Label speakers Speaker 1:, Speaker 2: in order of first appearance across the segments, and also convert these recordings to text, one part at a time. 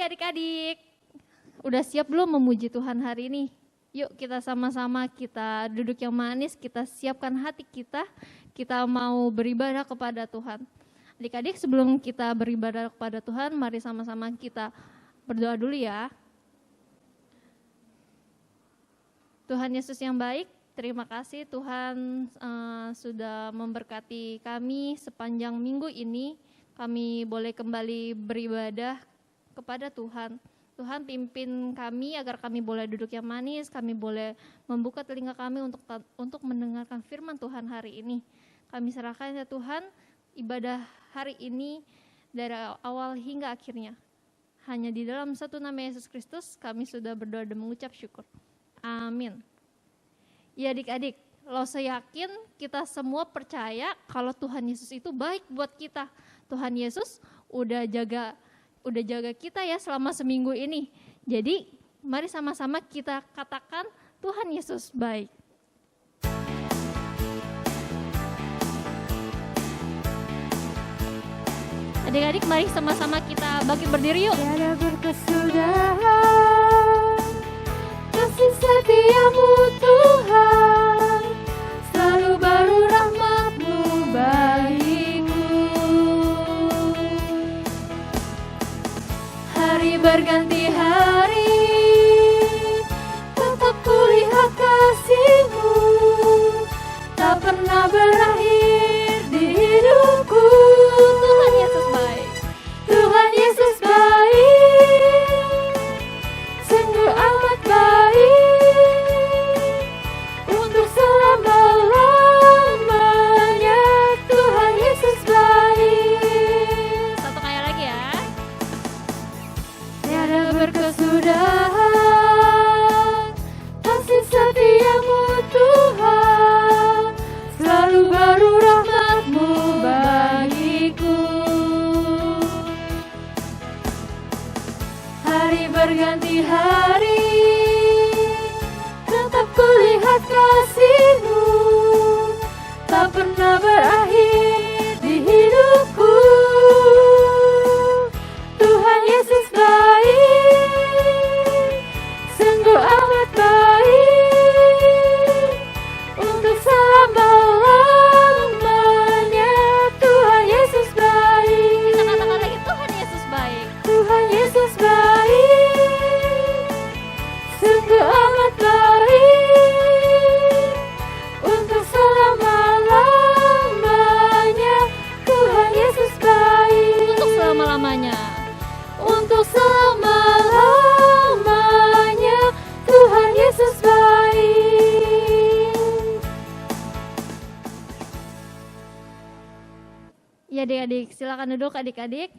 Speaker 1: Adik-adik, udah siap belum memuji Tuhan hari ini? Yuk kita sama-sama kita duduk yang manis, kita siapkan hati kita mau beribadah kepada Tuhan. Adik-adik, sebelum kita beribadah kepada Tuhan, mari sama-sama kita berdoa dulu ya. Tuhan Yesus yang baik, terima kasih Tuhan sudah memberkati kami sepanjang minggu ini. Kami boleh kembali beribadah kepada Tuhan. Tuhan pimpin kami agar kami boleh duduk yang manis, kami boleh membuka telinga kami untuk mendengarkan firman Tuhan hari ini. Kami serahkan ya Tuhan ibadah hari ini dari awal hingga akhirnya. Hanya di dalam satu nama Yesus Kristus kami sudah berdoa dan mengucap syukur. Amin. Ya adik-adik, saya yakin kita semua percaya kalau Tuhan Yesus itu baik buat kita. Tuhan Yesus udah jaga kita ya selama seminggu ini. Jadi mari sama-sama kita katakan Tuhan Yesus baik. Adik-adik mari sama-sama kita bangkit berdiri yuk.
Speaker 2: Tiada berkesudahan kasih setiamu Tuhan, selalu baru rahmat-Mu bagiku. Hari berganti hari, tetap kulihat kasih-Mu, tak pernah berakhir di hidupku.
Speaker 1: Tuhan Yesus baik.
Speaker 2: Tuhan Yesus baik, sungguh amat baik, untuk selama-lamanya. Tuhan Yesus baik.
Speaker 1: Satu kali lagi ya.
Speaker 2: Tiada berkesudahan kasih setiamu Tuhan, selalu baru rahmat-Mu bagiku. Hari berganti hari, tetap kulihat kasih-Mu, tak pernah berakhir di hidupku. Tuhan Yesus baik, sungguh amat baik, untuk selama-lamanya. Tuhan Yesus baik.
Speaker 1: Kita katakan lagi Tuhan Yesus baik.
Speaker 2: Tuhan Yesus baik, sungguh amat baik, untuk selama-lamanya. Tuhan Yesus baik,
Speaker 1: Untuk selama-lamanya.
Speaker 2: untuk selama-lamanya. Tuhan Yesus baik.
Speaker 1: Ya adik-adik, silakan duduk adik-adik.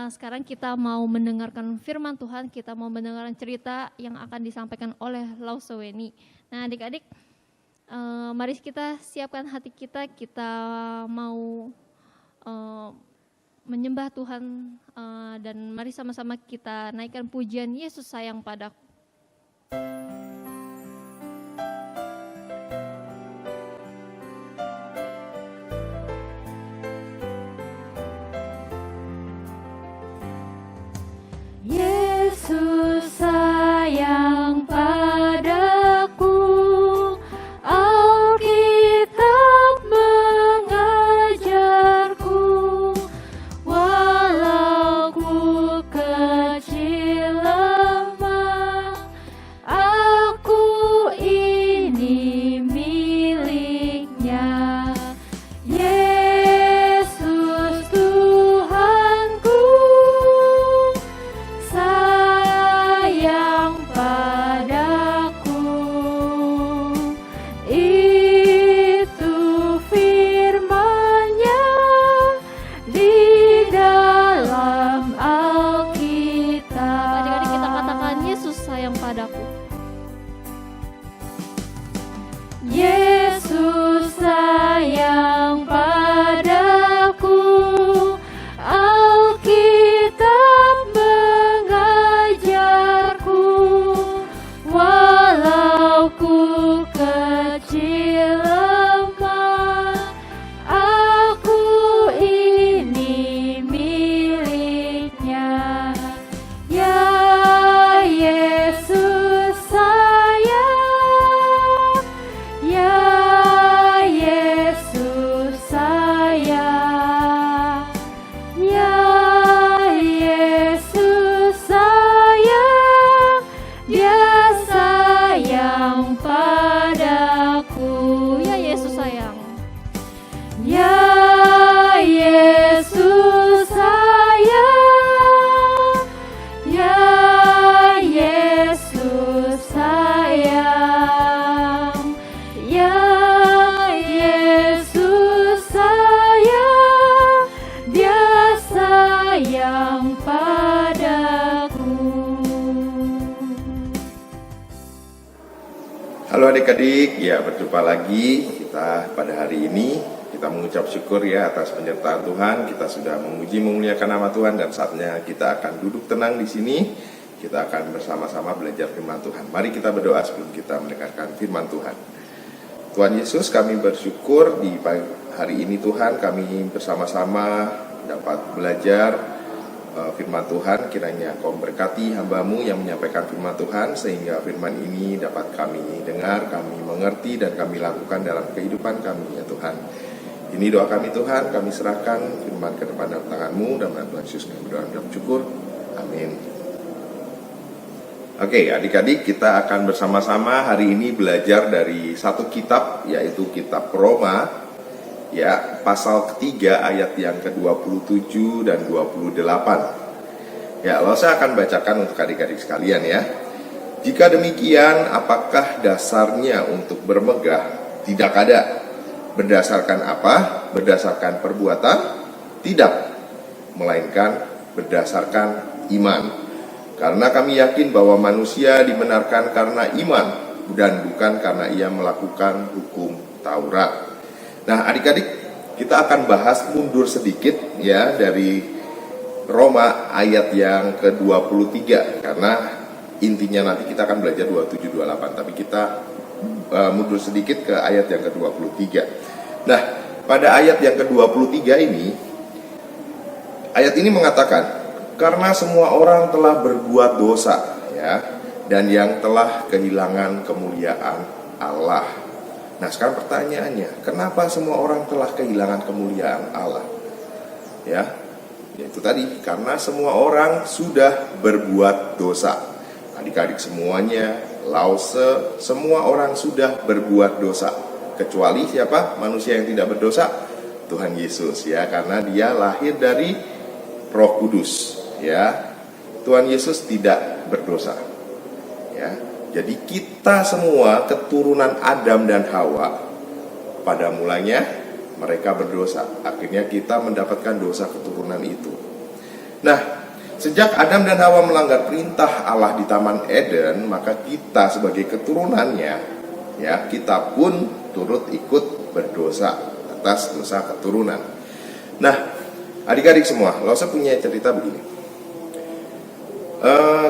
Speaker 1: Sekarang kita mau mendengarkan firman Tuhan, kita mau mendengarkan cerita yang akan disampaikan oleh Lausaweni. Nah adik-adik, mari kita siapkan hati kita mau menyembah Tuhan, dan mari sama-sama kita naikkan pujian Yesus sayang padaku.
Speaker 2: Yesus sayang padaku, Alkitab mengajarku, walau ku kecil lemah,
Speaker 3: Halo adik-adik, ya berjumpa lagi kita pada hari ini. Kita mengucap syukur ya atas penyertaan Tuhan. Kita sudah memuji memuliakan nama Tuhan dan saatnya kita akan duduk tenang di sini. Kita akan bersama-sama belajar firman Tuhan. Mari kita berdoa sebelum kita mendengarkan firman Tuhan. Tuhan Yesus, kami bersyukur di hari ini Tuhan, kami bersama-sama dapat belajar firman Tuhan. Kiranya Kau berkati hamba-Mu yang menyampaikan firman Tuhan, sehingga firman ini dapat kami dengar, kami mengerti, dan kami lakukan dalam kehidupan kami ya Tuhan. Ini doa kami Tuhan, kami serahkan firman ke depan dalam tangan-Mu, dan Tuhan Yesus kami berdoa dan syukur. Amin. Oke, adik-adik, kita akan bersama-sama hari ini belajar dari satu kitab, yaitu kitab Roma, ya, pasal ketiga ayat yang ke-27 dan 28. Ya, lalu saya akan bacakan untuk adik-adik sekalian ya. Jika demikian, apakah dasarnya untuk bermegah? Tidak ada. Berdasarkan apa? Berdasarkan perbuatan? Tidak, melainkan berdasarkan iman. Karena kami yakin bahwa manusia dibenarkan karena iman dan bukan karena ia melakukan hukum Taurat. Nah, adik-adik, kita akan bahas mundur sedikit ya dari Roma ayat yang ke-23, karena intinya nanti kita akan belajar 27-28, tapi kita mundur sedikit ke ayat yang ke-23. Nah, pada ayat yang ke-23 ini, ayat ini mengatakan, karena semua orang telah berbuat dosa ya, dan yang telah kehilangan kemuliaan Allah. Nah, sekarang pertanyaannya, kenapa semua orang telah kehilangan kemuliaan Allah? Ya, itu tadi, karena semua orang sudah berbuat dosa. Adik-adik semuanya, lause, semua orang sudah berbuat dosa. Kecuali siapa? Manusia yang tidak berdosa? Tuhan Yesus ya, karena dia lahir dari Roh Kudus. Ya, Tuhan Yesus tidak berdosa. Ya, jadi kita semua keturunan Adam dan Hawa, pada mulanya mereka berdosa. Akhirnya kita mendapatkan dosa keturunan itu. Nah, sejak Adam dan Hawa melanggar perintah Allah di Taman Eden, maka kita sebagai keturunannya, ya, kita pun turut ikut berdosa atas dosa keturunan. Nah, adik-adik semua, lo saya punya cerita begini.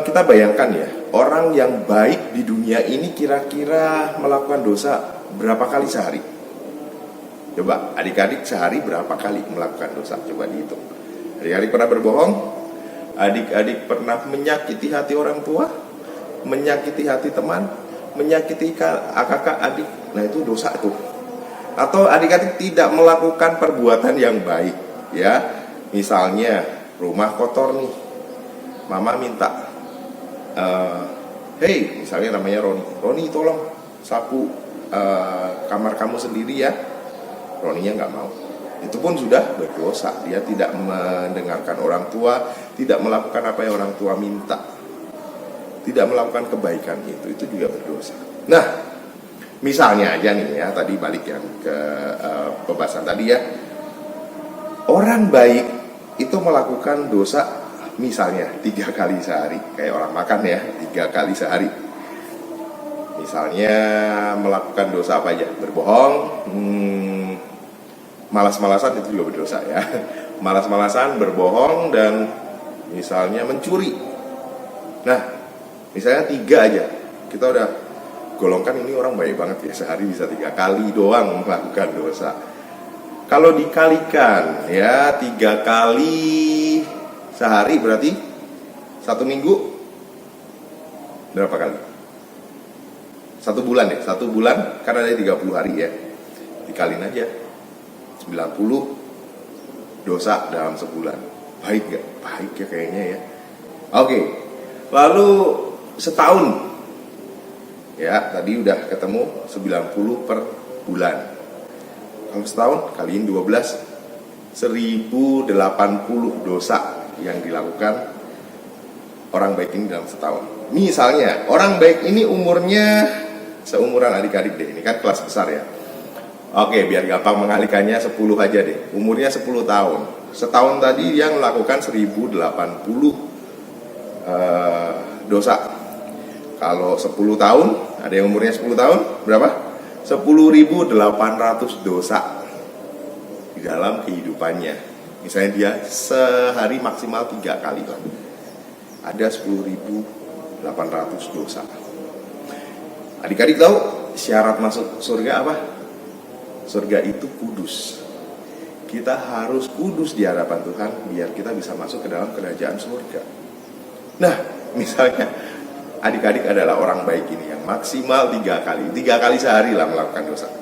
Speaker 3: Kita bayangkan ya, orang yang baik di dunia ini kira-kira melakukan dosa berapa kali sehari? Coba adik-adik sehari berapa kali melakukan dosa? Coba dihitung. Adik-adik pernah berbohong? Adik-adik pernah menyakiti hati orang tua? Menyakiti hati teman? Menyakiti kakak adik? Nah, itu dosa tuh. Atau adik-adik tidak melakukan perbuatan yang baik ya. Misalnya rumah kotor nih, mama minta, hey, misalnya namanya Roni tolong sapu kamar kamu sendiri ya. Roninya nggak mau. Itu pun sudah berdosa. Dia tidak mendengarkan orang tua, tidak melakukan apa yang orang tua minta, tidak melakukan kebaikan itu juga berdosa. Nah, misalnya aja nih ya, tadi balik yang ke pembahasan tadi ya, orang baik itu melakukan dosa misalnya 3 kali sehari, kayak orang makan ya, 3 kali sehari. Misalnya melakukan dosa apa aja? Berbohong, malas-malasan, itu juga berdosa ya. Malas-malasan, berbohong, dan misalnya mencuri. Nah, misalnya 3 aja, kita udah golongkan ini orang baik banget ya, sehari bisa 3 kali doang melakukan dosa. Kalau dikalikan ya 3 kali sehari berarti 1 minggu berapa kali? 1 bulan ya, 1 bulan kan ada 30 hari ya, dikaliin aja 90 dosa dalam sebulan. Baik gak? Baik ya kayaknya ya. Oke, lalu setahun ya, tadi udah ketemu 90 per bulan. Kalau setahun kaliin 12, 1080 dosa yang dilakukan orang baik ini dalam setahun. Misalnya orang baik ini umurnya seumuran adik-adik deh, ini kan kelas besar ya. Oke, biar gampang mengalikannya 10 aja deh. Umurnya 10 tahun. Setahun tadi dia melakukan 1080 dosa. Kalau 10 tahun, ada yang umurnya 10 tahun, berapa? 10.800 dosa di dalam kehidupannya. Misalnya dia sehari maksimal 3 kali lah, ada 10.800 dosa. Adik-adik tahu syarat masuk surga apa? Surga itu kudus. Kita harus kudus di hadapan Tuhan biar kita bisa masuk ke dalam kerajaan surga. Nah, misalnya adik-adik adalah orang baik ini yang maksimal 3 kali sehari lah melakukan dosa.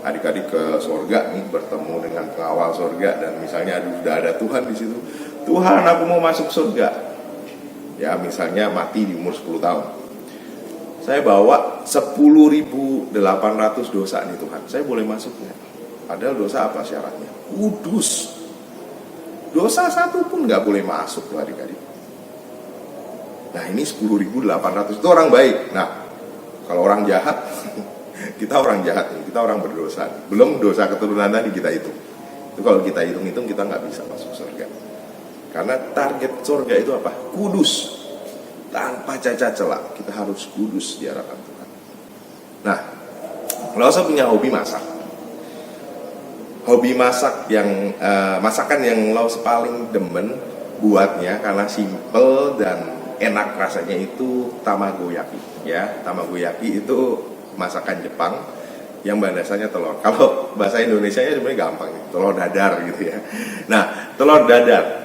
Speaker 3: Adik-adik ke surga nih, bertemu dengan pengawal surga, dan misalnya sudah ada Tuhan di situ. Tuhan, aku mau masuk surga. Ya, misalnya mati di umur 10 tahun. Saya bawa 10.800 dosa nih Tuhan. Saya boleh masuk nggak? Padahal dosa apa syaratnya? Kudus. Dosa satu pun nggak boleh masuk loh adik-adik. Nah, ini 10.800 itu orang baik. Nah, kalau orang jahat, kita orang jahat nih, kita orang berdosa. Belum dosa keturunan tadi kita hitung. Itu kalau kita hitung-hitung kita nggak bisa masuk surga. Karena target surga itu apa? Kudus. Tanpa cacat celah. Kita harus kudus di hadapan Tuhan. Nah, Lause punya hobi masak. Hobi masak yang masakan yang Lause paling demen buatnya karena simple dan enak rasanya itu tamagoyaki. Ya, tamagoyaki itu masakan Jepang yang bahan dasarnya telur. Kalau bahasa Indonesianya sebenarnya gampang, telur dadar gitu ya. Nah, telur dadar.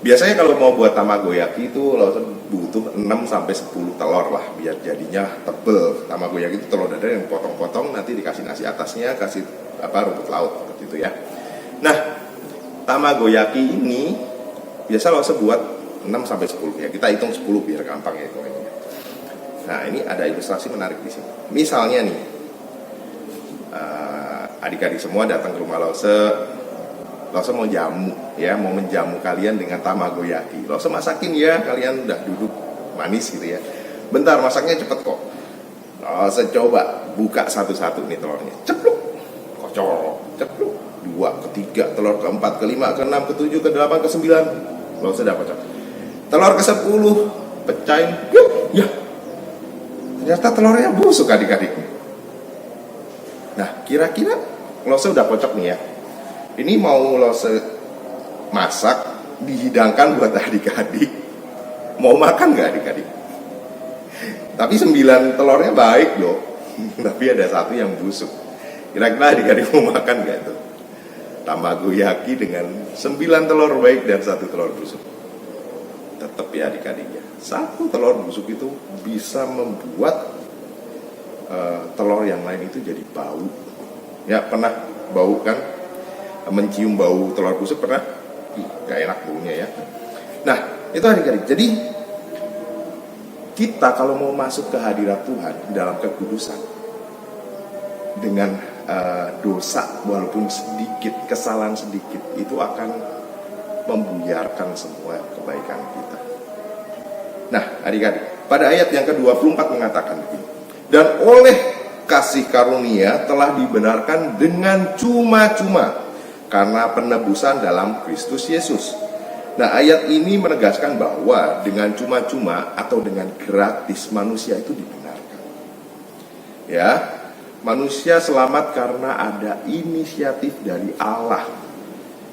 Speaker 3: Biasanya kalau mau buat tamagoyaki itu Lause butuh 6-10 telur lah biar jadinya tebel. Tamagoyaki itu telur dadar yang potong-potong, nanti dikasih nasi atasnya, kasih rumput laut seperti itu ya. Nah, tamagoyaki ini biasa Lause buat 6-10 ya. Kita hitung 10 biar gampang ya hitungannya. Nah, ini ada ilustrasi menarik di sini. Misalnya nih, adik-adik semua datang ke rumah Lause mau jamu ya, mau menjamu kalian dengan tamagoyaki. Lause masakin ya, kalian udah duduk manis gitu ya. Bentar, masaknya cepet kok. Lause coba buka satu-satu nih telurnya. Cepluk, kocok, cepluk. 2, ketiga, telur keempat, kelima, keenam, ketujuh, ke-8, ke-9. Lause udah kocok. Telur ke-10 pecahin. Yuk, ya. Ternyata telurnya busuk adik-adik. Nah, kira-kira Lause udah kocok nih ya. Ini mau Lause masak, dihidangkan buat adik-adik. Mau makan gak adik-adik? Tapi 9 telurnya baik loh. Tapi ada 1 yang busuk. Kira-kira adik-adik mau makan gak itu? Tamagoyaki dengan 9 telur baik dan 1 telur busuk. Tetap ya adik-adiknya, 1 telur busuk itu bisa membuat telur yang lain itu jadi bau. Ya, pernah bau kan? Mencium bau telur busuk pernah? Gak enak baunya ya. Nah, itu adik-adik. Jadi kita kalau mau masuk ke hadirat Tuhan dalam kekudusan dengan dosa walaupun sedikit, kesalahan sedikit, itu akan membuyarkan semua kebaikan kita. Nah, adik-adik, pada ayat yang ke-24 mengatakan begini. Dan oleh kasih karunia telah dibenarkan dengan cuma-cuma karena penebusan dalam Kristus Yesus. Nah, ayat ini menegaskan bahwa dengan cuma-cuma atau dengan gratis manusia itu dibenarkan. Ya, manusia selamat karena ada inisiatif dari Allah.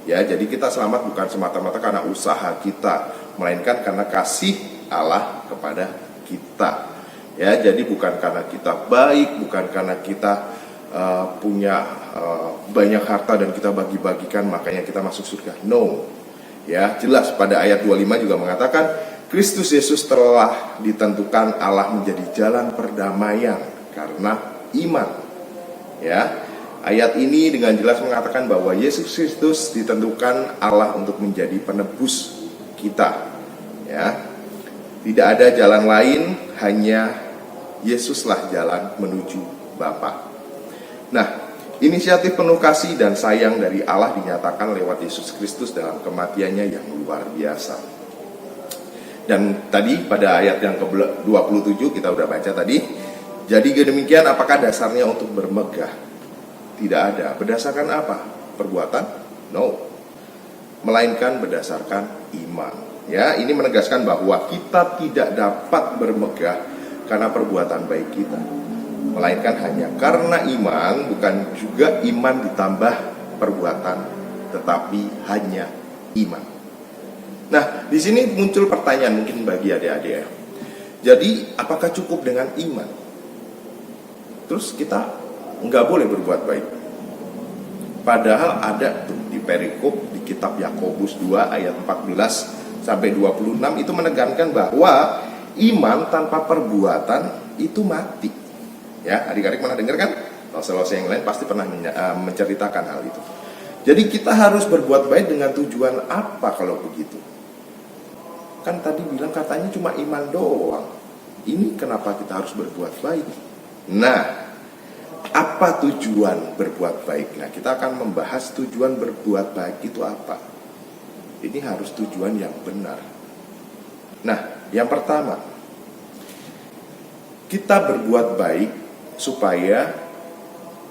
Speaker 3: Ya, jadi kita selamat bukan semata-mata karena usaha kita, melainkan karena kasih Allah kepada kita. Ya, jadi bukan karena kita baik, bukan karena kita punya banyak harta dan kita bagi-bagikan makanya kita masuk surga. No. Ya, jelas pada ayat 25 juga mengatakan Kristus Yesus telah ditentukan Allah menjadi jalan perdamaian karena iman. Ya. Ayat ini dengan jelas mengatakan bahwa Yesus Kristus ditentukan Allah untuk menjadi penebus kita. Ya. Tidak ada jalan lain, hanya Yesuslah jalan menuju Bapa. Nah, inisiatif penuh kasih dan sayang dari Allah dinyatakan lewat Yesus Kristus dalam kematiannya yang luar biasa. Dan tadi pada ayat yang ke-27 kita udah baca tadi. Jadi demikian, apakah dasarnya untuk bermegah? Tidak ada. Berdasarkan apa? Perbuatan? No. Melainkan berdasarkan iman. Ya, ini menegaskan bahwa kita tidak dapat bermegah karena perbuatan baik kita, melainkan hanya karena iman, bukan juga iman ditambah perbuatan, tetapi hanya iman. Nah, di sini muncul pertanyaan mungkin bagi adik-adik ya. Jadi, apakah cukup dengan iman? Terus kita nggak boleh berbuat baik. Padahal ada tuh di perikop di kitab Yakobus 2 ayat 14 sampai 26 itu menekankan bahwa iman tanpa perbuatan itu mati. Ya, adik-adik pernah dengar kan? Lose-lose yang lain pasti pernah menceritakan hal itu. Jadi kita harus berbuat baik dengan tujuan apa kalau begitu? Kan tadi bilang katanya cuma iman doang. Ini kenapa kita harus berbuat baik? Nah, apa tujuan berbuat baik? Nah, kita akan membahas tujuan berbuat baik itu apa. Ini harus tujuan yang benar. Nah, yang pertama, kita berbuat baik supaya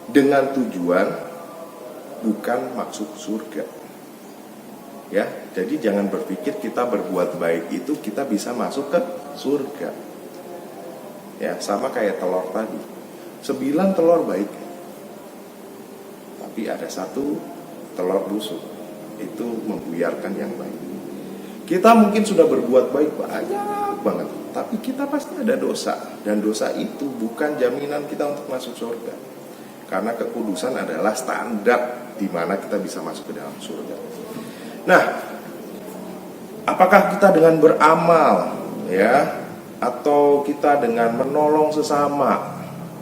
Speaker 3: dengan tujuan bukan maksud surga. Ya, jadi jangan berpikir kita berbuat baik itu kita bisa masuk ke surga. Ya, sama kayak telur tadi. 9 telur baik, tapi ada 1 telur busuk. Itu membuyarkan yang baik. Kita mungkin sudah berbuat baik banyak banget, tapi kita pasti ada dosa. Dan dosa itu bukan jaminan kita untuk masuk surga. Karena kekudusan adalah standar di mana kita bisa masuk ke dalam surga. Nah, apakah kita dengan beramal, ya, atau kita dengan menolong sesama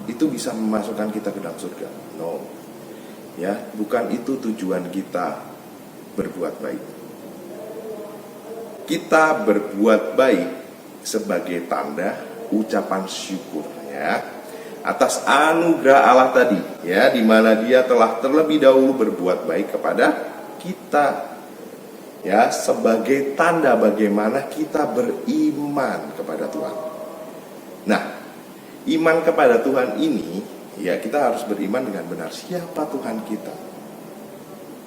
Speaker 3: itu bisa memasukkan kita ke dalam surga? No, ya, bukan itu tujuan kita berbuat baik. Kita berbuat baik sebagai tanda ucapan syukur, ya, atas anugerah Allah tadi, ya, di mana Dia telah terlebih dahulu berbuat baik kepada kita. Ya, sebagai tanda bagaimana kita beriman kepada Tuhan. Nah, iman kepada Tuhan ini, ya, kita harus beriman dengan benar. Siapa Tuhan kita?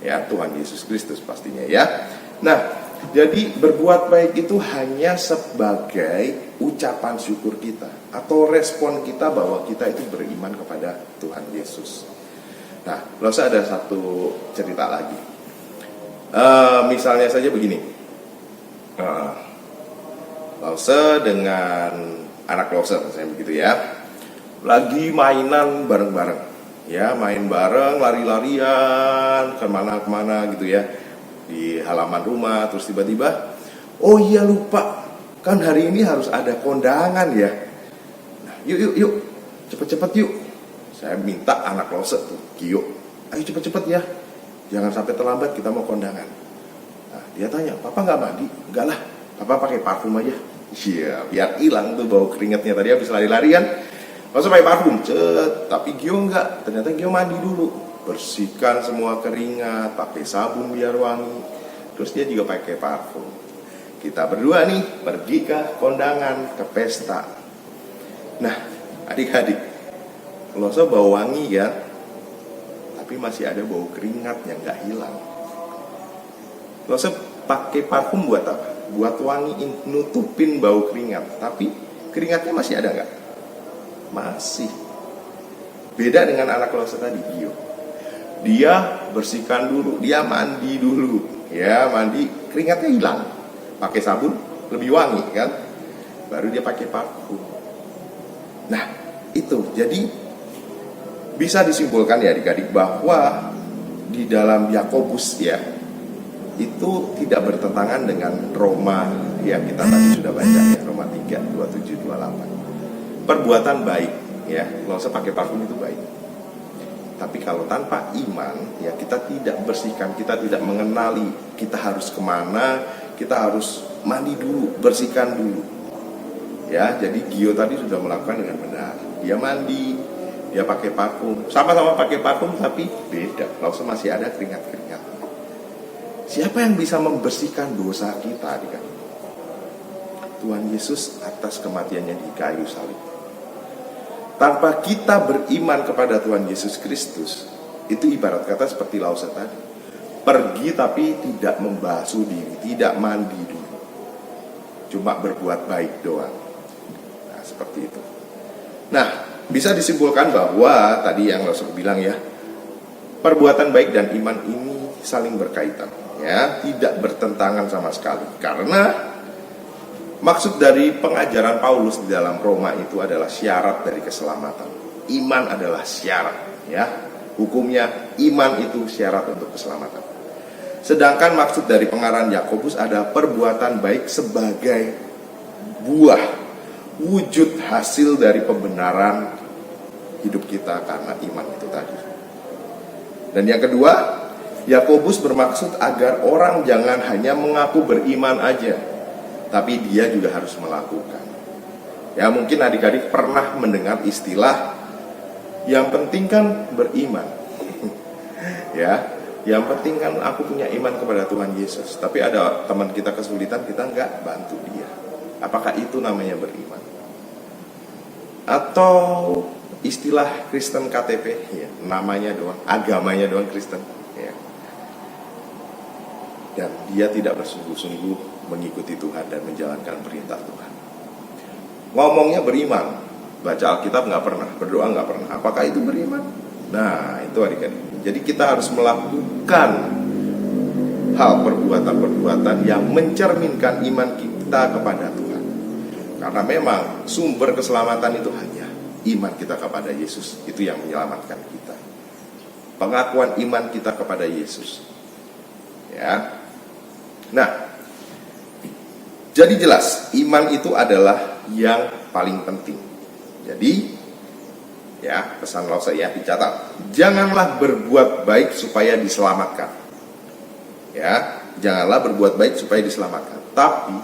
Speaker 3: Ya, Tuhan Yesus Kristus pastinya, ya. Nah, jadi berbuat baik itu hanya sebagai ucapan syukur kita atau respon kita bahwa kita itu beriman kepada Tuhan Yesus. Nah, Lose ada satu cerita lagi. Misalnya saja begini, Lose dengan anak Lose, misalnya begitu ya, lagi mainan bareng-bareng, ya, main bareng, lari-larian kemana-kemana gitu ya, di halaman rumah. Terus tiba-tiba, oh iya lupa, kan hari ini harus ada kondangan ya. Nah, yuk, cepet-cepet yuk. Saya minta anak Lose tuh, Gio, ayo cepet-cepet ya, jangan sampai terlambat, kita mau kondangan. Nah, dia tanya, papa nggak mandi? Enggak lah, papa pakai parfum aja. Iya, biar hilang tuh bau keringatnya tadi habis lari-larian. Langsung pakai parfum, tapi Gio enggak. Ternyata Gio mandi dulu, bersihkan semua keringat, pakai sabun biar wangi. Terus dia juga pakai parfum. Kita berdua nih pergi ke kondangan, ke pesta. Nah, adik-adik, Lose bau wangi ya, tapi masih ada bau keringat yang gak hilang. Lose pakai parfum buat apa? Buat wangiin, nutupin bau keringat. Tapi keringatnya masih ada gak? Masih. Beda dengan anak Lose tadi, Gio. Dia bersihkan dulu, dia mandi dulu. Ya, mandi, keringatnya hilang. Pakai sabun, lebih wangi kan? Baru dia pakai parfum. Nah, itu. Jadi bisa disimpulkan ya adik-adik bahwa di dalam Yakobus ya, itu tidak bertentangan dengan Roma yang kita tadi sudah baca ya, Roma 3, 27, 28. Perbuatan baik ya, nggak usah pakai parfum itu baik. Tapi kalau tanpa iman ya, kita tidak bersihkan, kita tidak mengenali kita harus kemana, kita harus mandi dulu, bersihkan dulu. Ya, jadi Gio tadi sudah melakukan dengan benar. Dia mandi, dia pakai parfum, sama-sama pakai parfum tapi beda. Langsung masih ada keringat-keringat. Siapa yang bisa membersihkan dosa kita adik-adik? Tuhan Yesus atas kematiannya di kayu salib. Tanpa kita beriman kepada Tuhan Yesus Kristus, itu ibarat kata seperti Lause tadi, pergi tapi tidak membasuh diri, tidak mandi dulu, cuma berbuat baik doang. Nah, seperti itu. Nah, bisa disimpulkan bahwa tadi yang Rasul bilang ya, perbuatan baik dan iman ini saling berkaitan, ya, tidak bertentangan sama sekali. Karena maksud dari pengajaran Paulus di dalam Roma itu adalah syarat dari keselamatan. Iman adalah syarat, ya. Hukumnya iman itu syarat untuk keselamatan. Sedangkan maksud dari pengarahan Yakobus ada perbuatan baik sebagai buah, wujud hasil dari pembenaran hidup kita karena iman itu tadi. Dan yang kedua, Yakobus bermaksud agar orang jangan hanya mengaku beriman aja, tapi dia juga harus melakukan. Ya, mungkin adik-adik pernah mendengar istilah yang penting kan beriman. Ya, yang penting kan aku punya iman kepada Tuhan Yesus. Tapi ada teman kita kesulitan, kita nggak bantu dia. Apakah itu namanya beriman? Atau istilah Kristen KTP, ya, namanya doang, agamanya doang Kristen, ya. Dan dia tidak bersungguh-sungguh mengikuti Tuhan dan menjalankan perintah Tuhan. Ngomongnya beriman, baca Alkitab nggak pernah, berdoa nggak pernah. Apakah itu beriman? Nah, itu adik-adik. Jadi kita harus melakukan hal perbuatan-perbuatan yang mencerminkan iman kita kepada Tuhan. Karena memang sumber keselamatan itu hanya iman kita kepada Yesus. Itu yang menyelamatkan kita. Pengakuan iman kita kepada Yesus. Ya. Nah, jadi jelas iman itu adalah yang paling penting. Jadi, ya, pesan Lause ya dicatat. Janganlah berbuat baik supaya diselamatkan. Ya, janganlah berbuat baik supaya diselamatkan. Tapi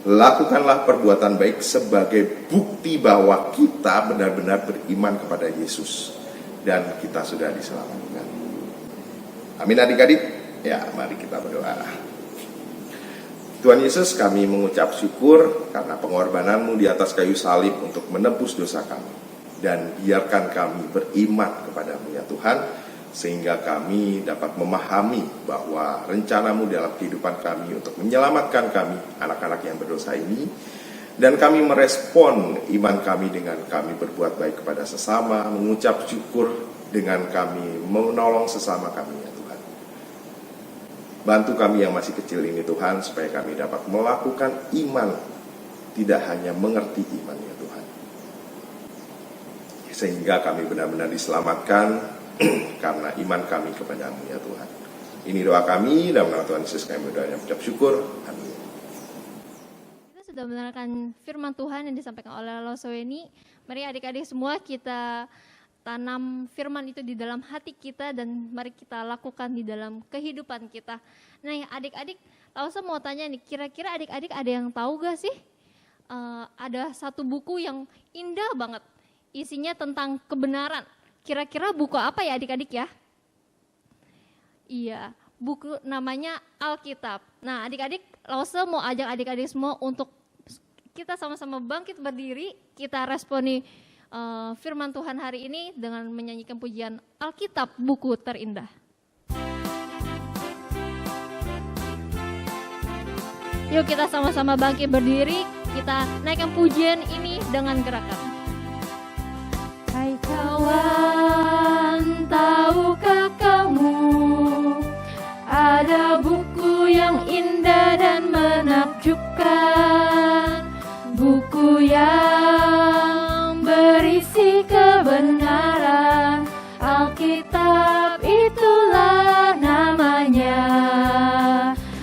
Speaker 3: lakukanlah perbuatan baik sebagai bukti bahwa kita benar-benar beriman kepada Yesus dan kita sudah diselamatkan. Amin adik-adik. Ya, mari kita berdoa. Tuhan Yesus, kami mengucap syukur karena pengorbanan-Mu di atas kayu salib untuk menebus dosa kami. Dan biarkan kami beriman kepada-Mu ya Tuhan, sehingga kami dapat memahami bahwa rencana-Mu dalam kehidupan kami untuk menyelamatkan kami, anak-anak yang berdosa ini. Dan kami merespon iman kami dengan kami berbuat baik kepada sesama, mengucap syukur dengan kami menolong sesama kami ya Tuhan. Bantu kami yang masih kecil ini Tuhan, supaya kami dapat melakukan iman, tidak hanya mengerti iman ya Tuhan. Sehingga kami benar-benar diselamatkan karena iman kami kepada-Mu ya Tuhan. Ini doa kami, dalam nama Tuhan Yesus kami berdoa dan mengucap syukur. Amin.
Speaker 1: Kita sudah mendengarkan firman Tuhan yang disampaikan oleh Lause Weni. Mari adik-adik semua kita tanam firman itu di dalam hati kita dan mari kita lakukan di dalam kehidupan kita. Nah, adik-adik, Lause mau tanya nih, kira-kira adik-adik ada yang tahu gak sih? Ada satu buku yang indah banget, isinya tentang kebenaran. Kira-kira buku apa ya adik-adik ya? Iya, buku namanya Alkitab. Nah, adik-adik, Lause mau ajak adik-adik semua untuk kita sama-sama bangkit berdiri, kita responi firman Tuhan hari ini dengan menyanyikan pujian Alkitab, buku terindah. Yuk kita sama-sama bangkit berdiri, kita naikkan pujian ini dengan gerakan.
Speaker 2: Hai kawan, tahukah kamu ada buku yang indah dan menakjubkan, buku yang berisi kebenaran. Alkitab itulah namanya.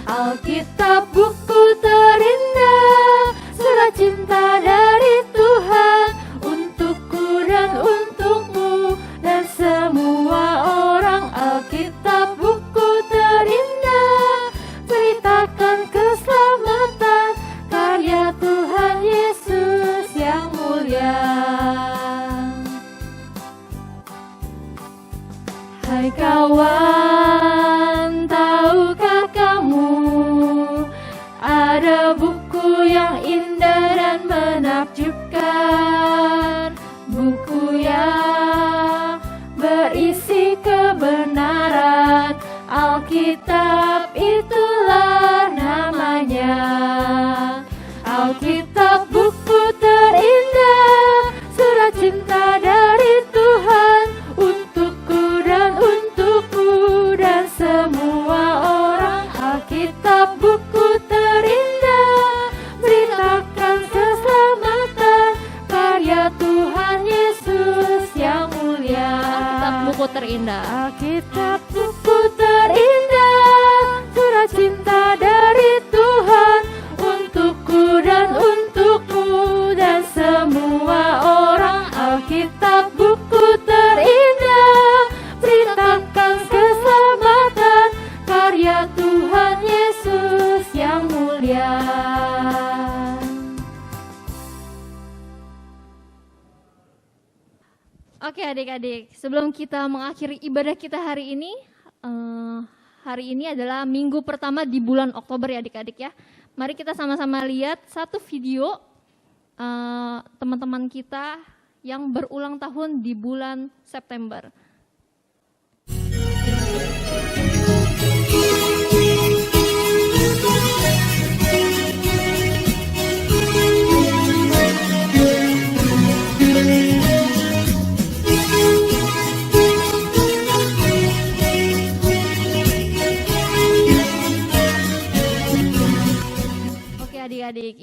Speaker 2: Alkitab buku terindah, surat cinta dari Tuhan untukku dan untukmu dan semua orang. Alkitab buku terindah, ceritakan keselamatan karya Tuhan Yesus yang mulia. Hai kawan, tahukah kamu ada buku yang indah dan menakjubkan, buku yang berisi kebenaran. Alkitab itulah namanya. Alkitab buku terindah, surat cinta
Speaker 1: terindah.
Speaker 2: Alkitab buku terindah, surat cinta dari Tuhan untukku dan untukmu dan semua orang. Alkitab buku terindah, beritakan keselamatan karya Tuhan Yesus yang mulia.
Speaker 1: Oke adik-adik, sebelum kita mengakhiri ibadah kita hari ini adalah minggu pertama di bulan Oktober ya adik-adik ya. Mari kita sama-sama lihat satu video teman-teman kita yang berulang tahun di bulan September. Adik-adik,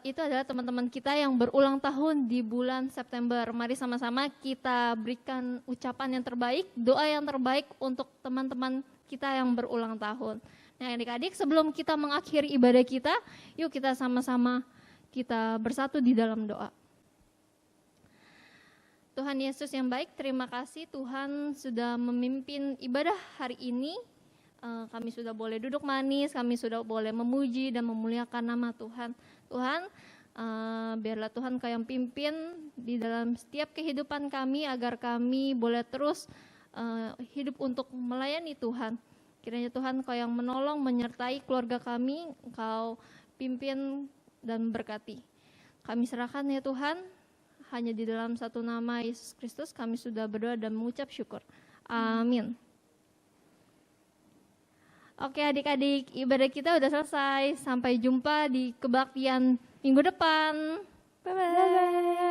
Speaker 1: itu adalah teman-teman kita yang berulang tahun di bulan September. Mari sama-sama kita berikan ucapan yang terbaik, doa yang terbaik untuk teman-teman kita yang berulang tahun. Nah adik-adik, sebelum kita mengakhiri ibadah kita, yuk kita sama-sama kita bersatu di dalam doa. Tuhan Yesus yang baik, terima kasih Tuhan sudah memimpin ibadah hari ini. Kami sudah boleh duduk manis, kami sudah boleh memuji dan memuliakan nama Tuhan. Tuhan, biarlah Tuhan Kau yang pimpin di dalam setiap kehidupan kami agar kami boleh terus hidup untuk melayani Tuhan. Kiranya Tuhan Kau yang menolong, menyertai keluarga kami, Kau pimpin dan berkati. Kami serahkan ya Tuhan, hanya di dalam satu nama Yesus Kristus kami sudah berdoa dan mengucap syukur. Amin. Oke adik-adik, ibadah kita udah selesai. Sampai jumpa di kebaktian minggu depan. Bye-bye.